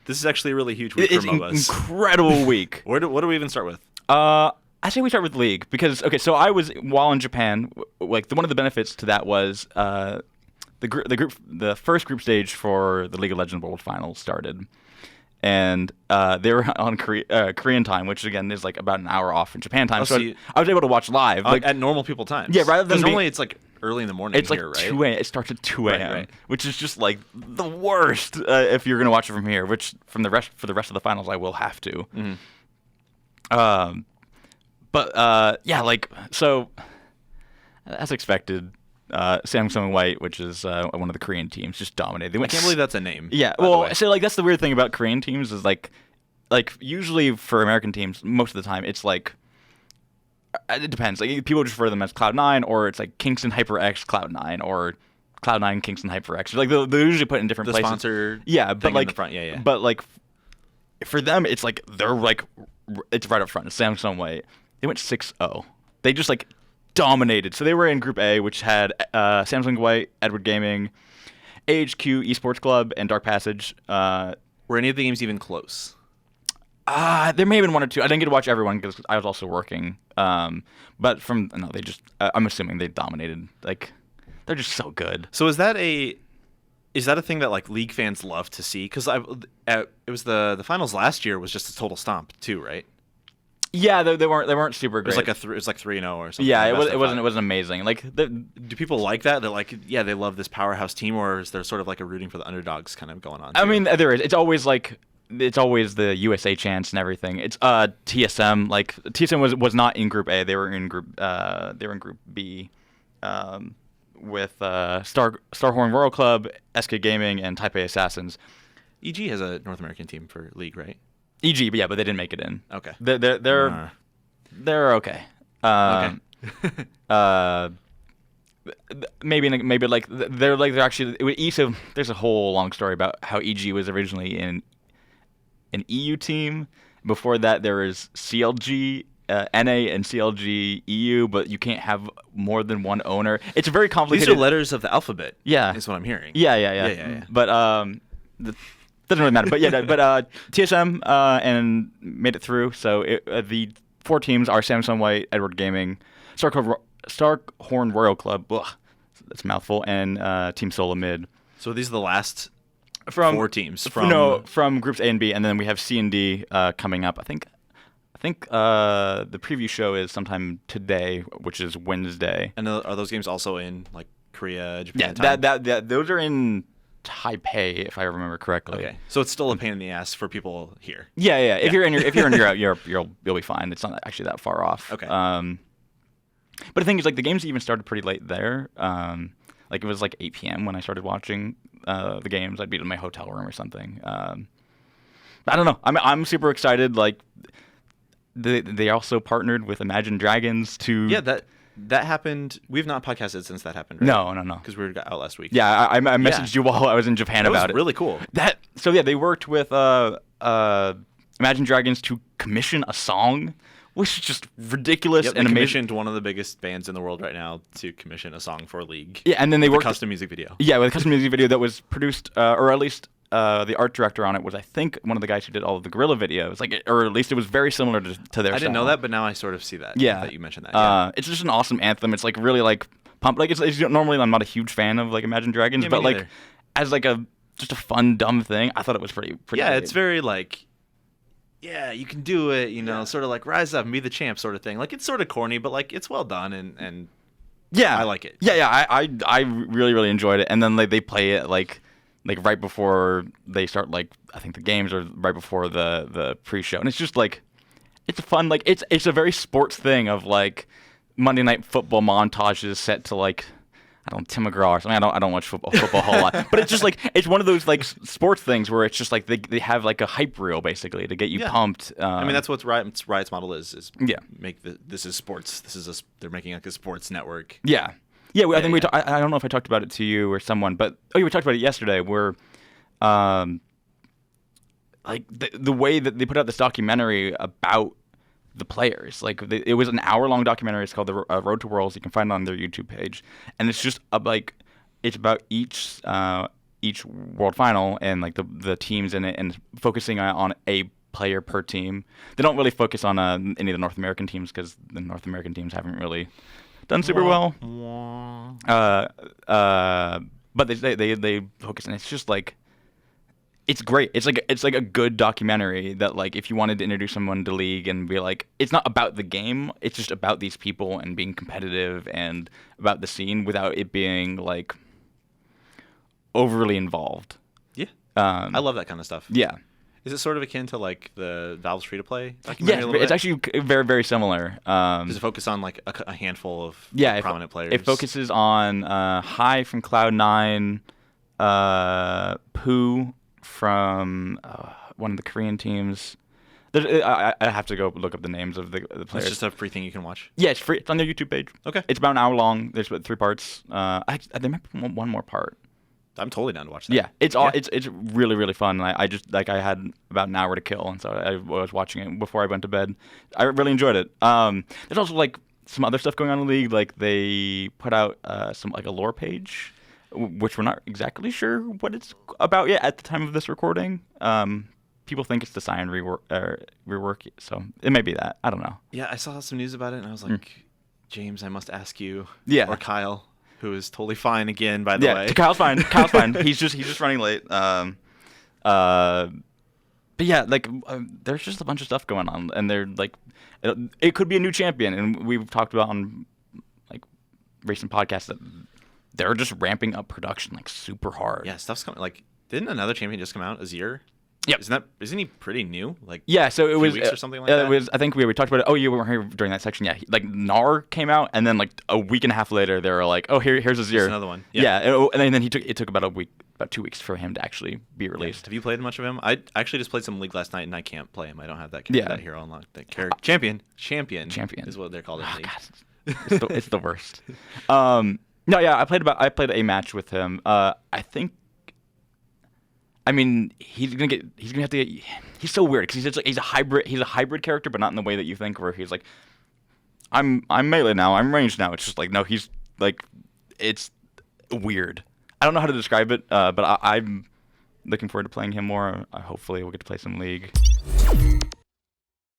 This is actually a really huge week for MOBAs. Incredible week. What do we even start with? I say we start with League because so I was while in Japan. Like one of the benefits to that was the first group stage for the League of Legends World Finals started, and they were on Korean time, which again is like about an hour off from Japan time. So I was able to watch live at normal people times. Yeah, rather than normally it's like early in the morning. It's like here, right? 2 a.m. It starts at 2 a.m., right. which is just like the worst if you're gonna watch it from here. Which for the rest of the finals, I will have to. Mm-hmm. Yeah, like so, as expected, Samsung White, which is one of the Korean teams, just dominated. I can't believe that's a name. Yeah, well, so like that's the weird thing about Korean teams is like usually for American teams, most of the time it's like it depends. Like people just refer to them as Cloud9, or it's like Kingston HyperX Cloud9, or Cloud9 Kingston HyperX. Like they're usually put in different places. The sponsor. Yeah, but like in the front. Yeah. But like for them, it's like they're like it's right up front. It's Samsung White. They went 6-0. They just like dominated. So they were in Group A, which had Samsung White, Edward Gaming, AHQ Esports Club, and Dark Passage. Were any of the games even close? There may have been one or two. I didn't get to watch everyone because I was also working. But they just. I'm assuming they dominated. Like they're just so good. So is that a thing that like League fans love to see? Because it was the finals last year was just a total stomp too, right? Yeah, they weren't super great. It was like 3-0 or something. Yeah, it wasn't amazing. Like, do people like that? They're like, yeah, they love this powerhouse team, or is there sort of like a rooting for the underdogs kind of going on? I mean, there is. It's always the USA chance and everything. It's TSM. Like TSM was not in Group A. They were in Group B, with Starhorn Royal Club, SK Gaming, and Taipei Assassins. EG has a North American team for League, right? EG, but they didn't make it in. Okay. They're okay. Okay. Maybe like they're actually there's a whole long story about how EG was originally in an EU team. Before that, there was CLG. NA and CLG EU, but you can't have more than one owner. It's a very complicated. These are letters of the alphabet. Yeah, is what I'm hearing. Yeah. But doesn't really matter. But TSM and made it through. So the 4 teams are Samsung White, Edward Gaming, Starhorn Royal Club. Ugh, that's a mouthful, and Team Solamid. So these are the last 4 teams from groups A and B, and then we have C and D coming up. I think the preview show is sometime today, which is Wednesday. And are those games also in like Korea, Japan? Yeah, those are in Taipei, if I remember correctly. Okay, so it's still a pain in the ass for people here. Yeah. If you're in Europe, you'll be fine. It's not actually that far off. Okay. But the thing is, like the games even started pretty late there. Like it was like 8 p.m. when I started watching the games. I'd be in my hotel room or something. I don't know. I'm super excited. Like they also partnered with Imagine Dragons to. Yeah, that happened. We've not podcasted since that happened, right? No. Because we got out last week. Yeah, I messaged you while I was in Japan about it. That was really cool. They worked with Imagine Dragons to commission a song, which is just ridiculous and amazing. Commissioned one of the biggest bands in the world right now to commission a song for League. Yeah, and then they worked a custom music video. Yeah, with a custom music video that was produced, or at least the art director on it was, I think, one of the guys who did all of the Guerrilla videos. Or at least it was very similar to their. I didn't know that, but now I sort of see that. Yeah, that you mentioned that. Yeah. It's just an awesome anthem. It's like really like pump. Like it's normally I'm not a huge fan of like Imagine Dragons, but like as like just a fun dumb thing, I thought it was pretty. Yeah, great. It's very like. Yeah, you can do it, sort of like rise up and be the champ sort of thing. Like it's sort of corny, but like it's well done and yeah, I like it. Yeah, I really, really enjoyed it. And then they play it like right before they start, like I think the games are right before the pre-show. And it's just like it's a fun, like it's a very sports thing of like Monday Night Football montages set to like I don't know, Tim McGraw or something. I don't watch football a whole lot, but it's just like it's one of those like sports things where it's just like they have like a hype reel basically to get you pumped. I mean that's what Riot's model is. Yeah, this is sports. They're making like a sports network. Yeah. I think I don't know if I talked about it to you or someone, but we talked about it yesterday. Where, like the way that they put out this documentary about the players, like it was an hour-long documentary. It's called The Road to Worlds. You can find it on their YouTube page, and it's just it's about each each World Final and like the teams in it, and focusing on a player per team. They don't really focus on any of the North American teams because the North American teams haven't really done super well. But they focus, and it's just like it's great. It's like a good documentary that like if you wanted to introduce someone to League and be like, it's not about the game, it's just about these people and being competitive and about the scene without it being like overly involved. Yeah. I love that kind of stuff. Yeah. Is it sort of akin to like the Valve's free-to-play Yeah, documentary? it's actually very, very similar. Does it focus on like a handful of prominent players? It focuses on Hai from Cloud9, Pooh from one of the Korean teams. I have to go look up the names of the players. It's just a free thing you can watch? Yeah, it's free. It's on their YouTube page. Okay. It's about an hour long. There's 3 parts. There might be one more part. I'm totally down to watch that. Yeah, it's really, really fun. I just like I had about an hour to kill, and so I was watching it before I went to bed. I really enjoyed it. There's also like some other stuff going on in the league. Like they put out some like a lore page, which we're not exactly sure what it's about yet at the time of this recording. People think it's the Cyan rework, so it may be that. I don't know. Yeah, I saw some news about it, and I was like, James, I must ask you. Yeah. Or Kyle, who is totally fine again, by the way. Yeah, Kyle's fine. Kyle's fine. He's just running late. But yeah, like there's just a bunch of stuff going on, and they're like, it could be a new champion, and we've talked about on like recent podcasts that they're just ramping up production like super hard. Yeah, stuff's coming. Like, didn't another champion just come out? Azir? Yep. Isn't he pretty new? Like, yeah, so it was weeks or something like that. It was. I think we talked about it. Oh, you weren't here during that section. Yeah, like Gnar came out, and then like a week and a half later, they were like, "Oh, here's Azir." There's another one. Yeah, and then it took about 2 weeks for him to actually be released. Yeah. Have you played much of him? I actually just played some League last night, and I can't play him. I don't have that hero unlocked. Champion is what they're called in League. God, it's the worst. No, yeah, I played a match with him. I think. I mean, he's gonna have to get. He's so weird because he's a hybrid character, but not in the way that you think, where he's like, I'm melee now, I'm ranged now. It's just like, no, he's like, it's weird. I don't know how to describe it, but I'm looking forward to playing him more. Hopefully, we'll get to play some League.